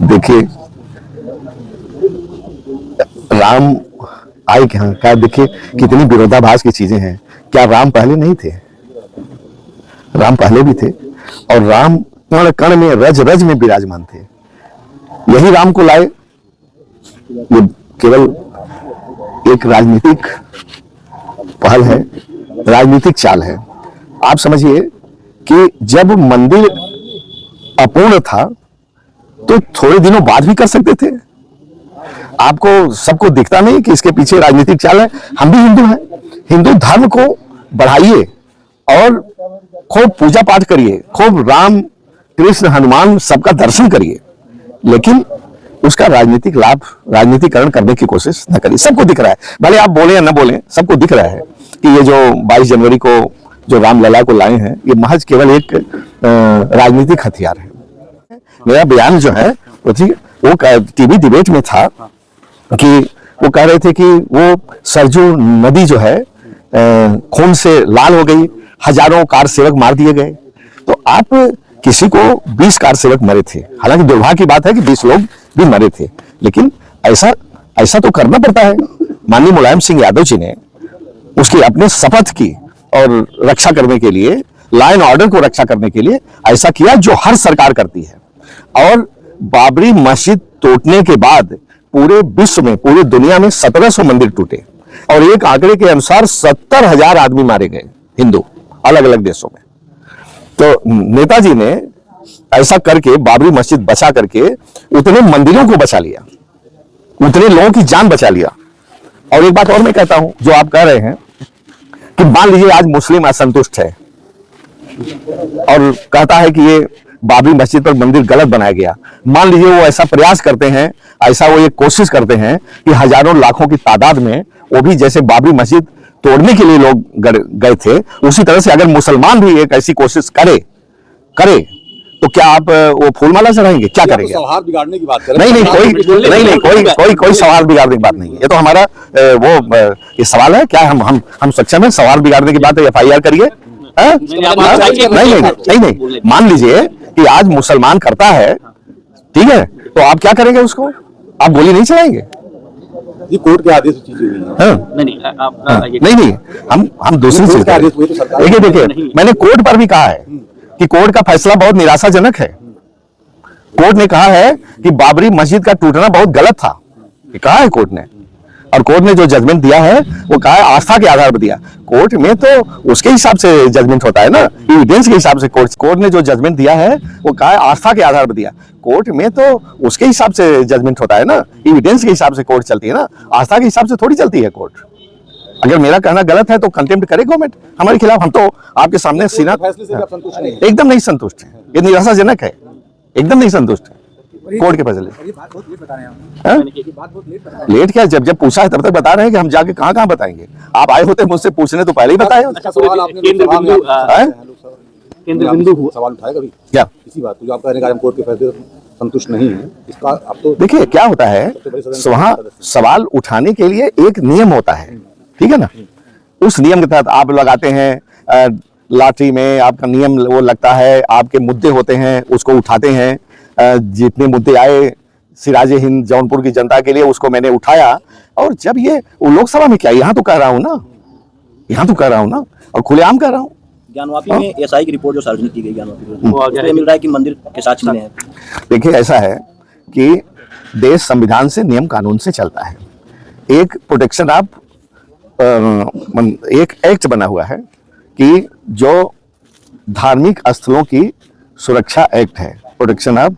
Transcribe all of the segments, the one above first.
देखिए राम आए क्या, देखिए कितनी विरोधाभास की चीजें हैं। क्या राम पहले नहीं थे? राम पहले भी थे और राम कण कण में रज रज में विराजमान थे। यही राम को लाए। ये केवल एक राजनीतिक पहल है, राजनीतिक चाल है। आप समझिए कि जब मंदिर अपूर्ण था तो थोड़े दिनों बाद भी कर सकते थे। आपको सबको दिखता नहीं कि इसके पीछे राजनीतिक चाल है? हम भी हिंदू हैं, हिंदू धर्म को बढ़ाइए और खूब पूजा पाठ करिए, खूब राम कृष्ण हनुमान सबका दर्शन करिए, लेकिन उसका राजनीतिक लाभ, राजनीतिकरण करने की कोशिश न करिए। सबको दिख रहा है, भले आप बोले या न बोले, सबको दिख रहा है कि ये जो 22 जनवरी को जो रामलला को लाए हैं, ये महज केवल एक राजनीतिक हथियार है। मेरा बयान जो है वो टीवी डिबेट में था कि वो कह रहे थे कि वो सरजू नदी जो है खून से लाल हो गई, हजारों कार सेवक मार दिए गए। तो आप किसी को 20 कार सेवक मरे थे, हालांकि दुर्भाग्य की बात है कि 20 लोग भी मरे थे, लेकिन ऐसा तो करना पड़ता है। माननीय मुलायम सिंह यादव जी ने उसकी अपने शपथ की और रक्षा करने के लिए, लॉ एंड ऑर्डर को रक्षा करने के लिए ऐसा किया जो हर सरकार करती है। और बाबरी मस्जिद टूटने के बाद पूरे विश्व में, पूरी दुनिया में 1700 मंदिर टूटे और एक आंकड़े के अनुसार 70,000 आदमी मारे गए हिंदू अलग अलग देशों में। तो नेताजी ने ऐसा करके बाबरी मस्जिद बचा करके उतने मंदिरों को बचा लिया, उतने लोगों की जान बचा लिया। और एक बात और मैं कहता हूं, जो आप कह रहे हैं कि मान लीजिए आज मुस्लिम असंतुष्ट है और कहता है कि ये बाबरी मस्जिद पर मंदिर गलत बनाया गया। मान लीजिए वो ऐसा प्रयास करते हैं, ऐसा वो एक कोशिश करते हैं कि हजारों लाखों की तादाद में वो भी जैसे बाबरी मस्जिद तोड़ने के लिए लोग गए थे, उसी तरह से अगर मुसलमान भी एक ऐसी कोशिश करे तो क्या आप वो फूलमाला चढ़ाएंगे? क्या करेंगे? सौहार्द बिगाड़ने की बात करें? नहीं, कोई सवाल बिगाड़ने की बात नहीं है। ये तो हमारा ये सवाल है, क्या हम सक्षम है सवाल बिगाड़ने की बात है? FIR करिए। नहीं, मान लीजिए कि आज मुसलमान करता है, ठीक है, तो आप क्या करेंगे उसको? आप गोली नहीं चलाएंगे? ये कोर्ट के आदेश की चीज नहीं, हम दूसरी चीज देखिए, मैंने कोर्ट पर भी कहा है कि कोर्ट का फैसला बहुत निराशाजनक है। कोर्ट ने कहा है कि बाबरी मस्जिद का टूटना बहुत गलत था, ये कहा है कोर्ट ने। और कोर्ट ने जो जजमेंट दिया है वो कहा है आस्था के आधार पर दिया। कोर्ट में तो उसके हिसाब से जजमेंट होता है ना, एविडेंस के हिसाब से। कोर्ट ने जो जजमेंट दिया है वो कहा है आस्था के आधार पर दिया। कोर्ट में तो उसके हिसाब से जजमेंट होता है ना, एविडेंस के हिसाब से कोर्ट चलती है ना, आस्था के हिसाब से थोड़ी चलती है कोर्ट। अगर मेरा कहना गलत है तो कंटेम्प्ट करे गवर्नमेंट हमारे खिलाफ। हम तो आपके सामने सीना एकदम नहीं संतुष्ट है, ये निराशाजनक है, एकदम नहीं संतुष्ट है कोर्ट के फैसले। लेट क्या, जब पूछा है तब तक बता रहे हैं कि हम जाके कहाँ बताएंगे। आप आए होते मुझसे पूछने तो पहले ही बताए। केंद्र बिंदु सवाल उठाया कभी क्या इसी बात जो आप कह रहे हैं कोर्ट के फैसले संतुष्ट नहीं है, इसका आप तो देखिए क्या होता है, वहां सवाल उठाने के लिए एक नियम होता है, ठीक है ना। उस नियम के तहत आप लगाते हैं, लॉटरी में आपका नियम वो लगता है, आपके मुद्दे होते हैं, उसको उठाते हैं। जितने मुद्दे आए सिराजे हिंद जौनपुर की जनता के लिए, उसको मैंने उठाया। और जब ये लोकसभा में क्या, यहाँ तो कह रहा हूँ ना, और खुलेआम कह रहा हूँ। ज्ञानवापी में SI की रिपोर्ट जो सार्वजनिक की गई, ज्ञानवापी मिल रहा है कि मंदिर के साथ चीजें हैं। देखिए ऐसा है कि देश संविधान से, नियम कानून से चलता है। एक प्रोटेक्शन ऑफ एक एक्ट बना हुआ है कि जो धार्मिक स्थलों की सुरक्षा एक्ट है, protection of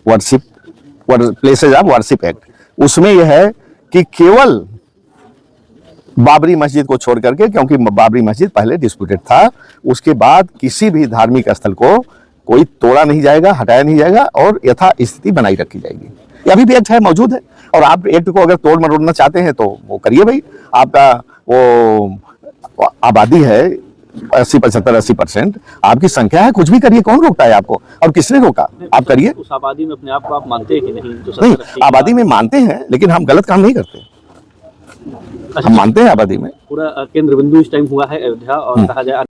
worship places of worship act. उसमें यह है कि केवल बाबरी मस्जिद को छोड़ करके, क्योंकि बाबरी मस्जिद पहले डिस्प्यूटेड था, उसके बाद किसी भी धार्मिक स्थल को कोई तोड़ा नहीं जाएगा, हटाया नहीं जाएगा और यथा स्थिति बनाई रखी जाएगी। ये अभी भी एक्ट है, मौजूद है। और आप एक्ट को अगर तोड़ मरोड़ना चाहते हैं तो वो करिए भाई। आपका वो आबादी है 80-75-80%, आपकी संख्या है, कुछ भी करिए, कौन रोकता है आपको? और किसने रोका? आप करिए। उस आबादी में अपने आप को आप मानते हैं कि नहीं? नहीं, आबादी में मानते हैं, लेकिन हम गलत काम नहीं करते। हम मानते हैं आबादी में। पूरा केंद्र बिंदु इस टाइम हुआ है अयोध्या, और कहा जाए